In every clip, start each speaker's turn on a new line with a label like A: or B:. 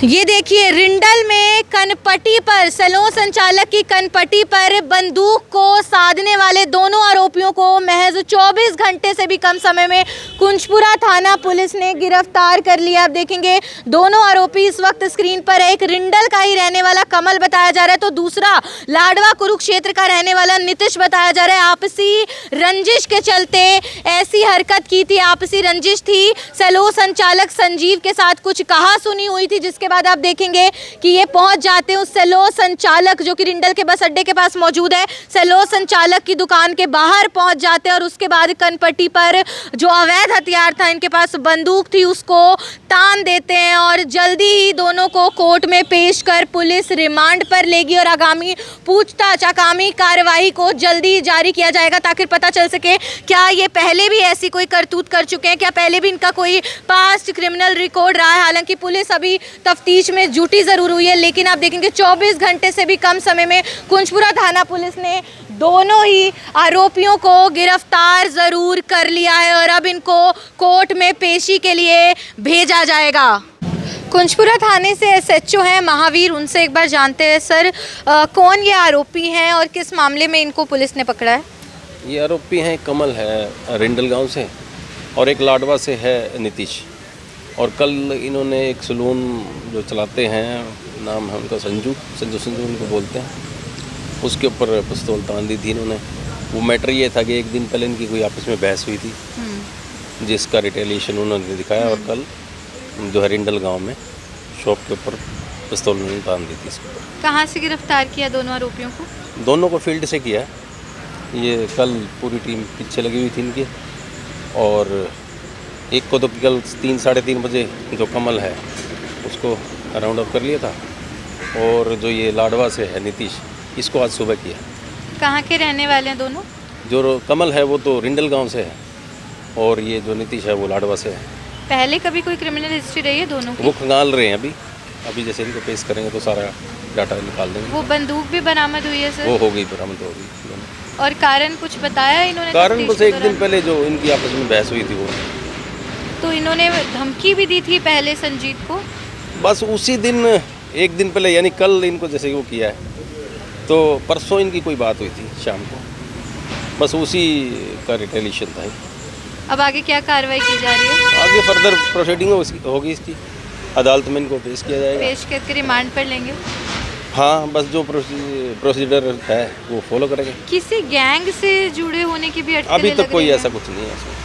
A: ये देखिए, रिंडल में कनपटी पर सैलून संचालक की कनपटी पर बंदूक को साधने वाले दोनों आरोपियों को महज 24 घंटे से भी कम समय में कुंजपुरा थाना पुलिस ने गिरफ्तार कर लिया। आप देखेंगे दोनों आरोपी इस वक्त स्क्रीन पर एक रिंडल का ही रहने वाला कमल बताया जा रहा है, तो दूसरा लाडवा कुरुक्षेत्र का रहने वाला नीतीश बताया जा रहा है। आपसी रंजिश के चलते ऐसी हरकत की थी, आपसी रंजिश थी। सैलून संचालक संजीव के साथ कुछ कहा सुनी हुई थी, जिसके बाद आप देखेंगे कि ये पहुंच जाते हैं उस सैलून संचालक जो कि रिंडल के बस अड्डे के पास मौजूद है। सैलून संचालक की दुकान के बाहर पहुंच जाते हैं और उसके बाद कनपटी पर जो अवैध हथियार था, इनके पास बंदूक थी, उसको तान देते हैं और जल्दी ही दोनों को कोर्ट में पेश कर पुलिस रिमांड पर लेगी और आगामी पूछताछ, आगामी कार्रवाई को जल्दी जारी किया जाएगा ताकि पता चल सके क्या ये पहले भी ऐसी कोई करतूत कर चुके हैं, क्या पहले भी इनका कोई पास्ट क्रिमिनल रिकॉर्ड रहा है। हालांकि पुलिस अभी तफ्तीश में जुटी जरूर हुई है, लेकिन आप देखेंगे 24 घंटे से भी कम समय में कुंजपुरा थाना पुलिस ने दोनों ही आरोपियों को गिरफ्तार जरूर कर लिया है और अब इनको कोर्ट में पेशी के लिए भेजा जाएगा। कुंजपुरा थाने से एसएचओ हैं महावीर, उनसे एक बार जानते हैं। सर, कौन ये आरोपी हैं और किस मामले में इनको पुलिस ने पकड़ा है?
B: ये आरोपी हैं, कमल है रिंडल गांव से और एक लाडवा से है नीतीश। और कल इन्होंने एक सैलून जो चलाते हैं, नाम है उनका संजू उनको बोलते हैं, उसके ऊपर पिस्तौल तान दी थी इन्होंने। वो मैटर ये था कि एक दिन पहले इनकी कोई आपस में बहस हुई थी, जिसका रिटेलिएशन उन्होंने दिखाया और कल जो है रिंडल गांव में शॉप के ऊपर पिस्तौल उन्होंने तान दी थी इसके ऊपर।
A: कहाँ से गिरफ्तार किया दोनों आरोपियों को?
B: दोनों को फील्ड से किया। ये कल पूरी टीम पीछे लगी हुई थी इनकी, और एक को तो कल 3-3:30 बजे जो कमल है उसको राउंड अप कर लिया था, और जो ये लाडवा से है नीतीश, इसको आज सुबह किया।
A: कहाँ के रहने वाले हैं दोनों?
B: जो कमल है वो तो रिंडल गांव से है और ये जो नीतीश है वो लाडवा से है।
A: पहले कभी कोई क्रिमिनल हिस्ट्री रही है दोनों की?
B: वो खंगाल रहे हैं अभी जैसे इनको पेश करेंगे तो सारा डाटा निकाल देंगे।
A: वो बंदूक भी बरामद हुई है सर?
B: वो हो गई, बरामद हो गई।
A: और कारण कुछ बताया इन्होंने?
B: कारण बस एक दिन पहले जो इनकी आपस में बहस हुई थी वो।
A: तो इन्होंने धमकी भी दी थी पहले संजीत को?
B: बस उसी दिन, एक दिन पहले, यानी कल इनको जैसे वो किया है तो परसों इनकी कोई बात हुई थी शाम को, बस उसी का रिटेलिएशन था।
A: अब आगे क्या कार्रवाई की जा रही है?
B: आगे फर्दर प्रोसीडिंग होगी इसकी, अदालत में इनको पेश किया जाएगा।
A: पेश करके रिमांड पर लेंगे?
B: हाँ, बस जो प्रोसीजर है वो फॉलो करेंगे।
A: किसी गैंग से जुड़े होने की भी
B: अभी तक कोई ऐसा कुछ नहीं है।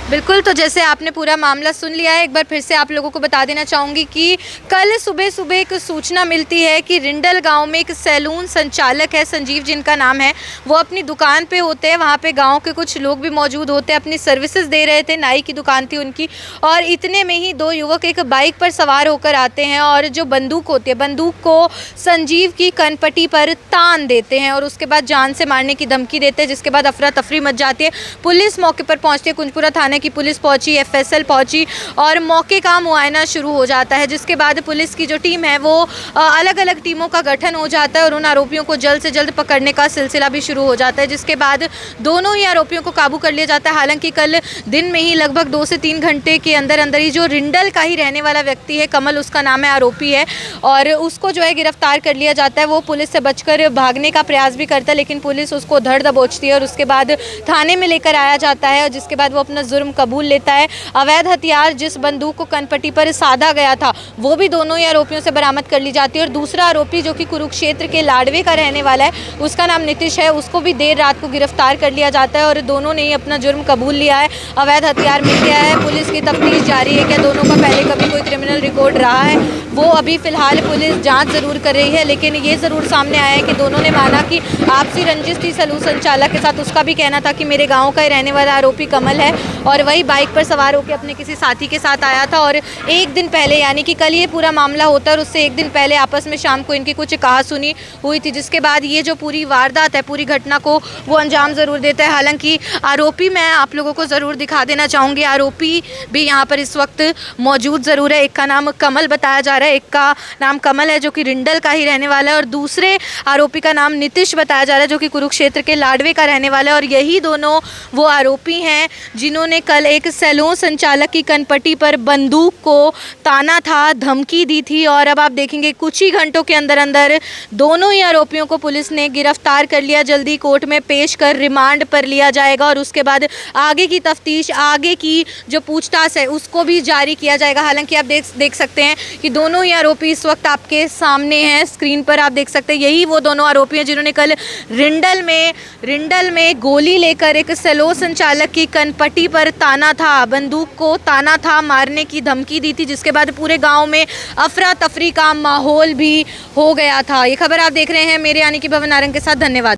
A: बिल्कुल, तो जैसे आपने पूरा मामला सुन लिया है, एक बार फिर से आप लोगों को बता देना चाहूँगी कि कल सुबह एक सूचना मिलती है कि रिंडल गांव में एक सैलून संचालक है, संजीव जिनका नाम है, वो अपनी दुकान पे होते हैं। वहाँ पे गांव के कुछ लोग भी मौजूद होते हैं, अपनी सर्विसेज दे रहे थे, नाई की दुकान थी उनकी, और इतने में ही दो युवक एक बाइक पर सवार होकर आते हैं और जो बंदूक होती है, बंदूक को संजीव की कनपटी पर तान देते हैं और उसके बाद जान से मारने की धमकी देते हैं, जिसके बाद अफरा तफरी मच जाती है। पुलिस मौके पर पहुँचती है, कुंजपुरा थाने की पुलिस पहुंची, एफएसएल पहुंची और मौके का मुआयना शुरू हो जाता है, जिसके बाद पुलिस की जो टीम है वो अलग अलग टीमों का गठन हो जाता है और उन आरोपियों को जल्द से जल्द पकड़ने का सिलसिला भी शुरू हो जाता है, जिसके बाद दोनों ही आरोपियों को काबू कर लिया जाता है। हालांकि कल दिन में ही लगभग 2 से 3 घंटे के अंदर ही जो रिंडल का ही रहने वाला व्यक्ति है, कमल उसका नाम है, आरोपी है, और उसको जो है गिरफ्तार कर लिया जाता है। वो पुलिस से बचकर भागने का प्रयास भी करता है, लेकिन पुलिस उसको धर दबोचती है और उसके बाद थाने में लेकर आया जाता है, और जिसके बाद वो अपना जुर्म कबूल लेता है। अवैध हथियार जिस बंदूक को कनपटी पर साधा गया था वो भी दोनों ही आरोपियों से बरामद कर ली जाती है, और दूसरा आरोपी जो कि कुरुक्षेत्र के लाडवे का रहने वाला है, उसका नाम नीतीश है, उसको भी देर रात को गिरफ्तार कर लिया जाता है और दोनों ने ही अपना जुर्म कबूल लिया है। अवैध हथियार मिल गया है, पुलिस की तफ्तीश जारी है, क्या दोनों का पहले कभी कोई क्रिमिनल रिकॉर्ड रहा है वो अभी फिलहाल पुलिस जाँच जरूर कर रही है, लेकिन ये ज़रूर सामने आया है कि दोनों ने माना कि आपसी रंजिश थी सैलून संचालक के साथ। उसका भी कहना था कि मेरे गाँव का ही रहने वाला आरोपी कमल है और वही बाइक पर सवार होकर अपने किसी साथी के साथ आया था, और एक दिन पहले यानी कि कल ये पूरा मामला होता है और उससे एक दिन पहले आपस में शाम को इनकी कुछ कहासुनी हुई थी, जिसके बाद ये जो पूरी वारदात है, पूरी घटना को वो अंजाम ज़रूर देता है। हालांकि आरोपी मैं आप लोगों को ज़रूर दिखा देना चाहूँगी, आरोपी भी यहाँ पर इस वक्त मौजूद ज़रूर है। एक का नाम नाम कमल बताया जा रहा है। एक का नाम कमल है जो कि रिंडल का ही रहने वाला है और दूसरे आरोपी का नाम नीतीश बताया जा रहा है जो कि कुरुक्षेत्र के लाडवे का रहने वाला है। और यही दोनों वो आरोपी हैं जिन्होंने कल एक सैलून संचालक की कनपटी पर बंदूक को ताना था, धमकी दी थी। और अब आप देखेंगे कुछ ही घंटों के अंदर अंदर दोनों ही आरोपियों को पुलिस ने गिरफ्तार कर लिया। जल्दी कोर्ट में पेश कर रिमांड पर लिया जाएगा और उसके बाद आगे की तफ्तीश, आगे की जो पूछताछ है उसको भी जारी किया जाएगा। हालांकि आप देख सकते हैं कि दोनों ही आरोपी इस वक्त आपके सामने हैं, स्क्रीन पर आप देख सकते हैं। यही वो दोनों आरोपी हैं जिन्होंने कल रिंडल में गोली लेकर एक सैलून संचालक की कनपटी पर ताना था, बंदूक को ताना था, मारने की धमकी दी थी, जिसके बाद पूरे गांव में अफरा तफरी का माहौल भी हो गया था। ये खबर आप देख रहे हैं मेरे यानी कि भवन नारंग के साथ। धन्यवाद।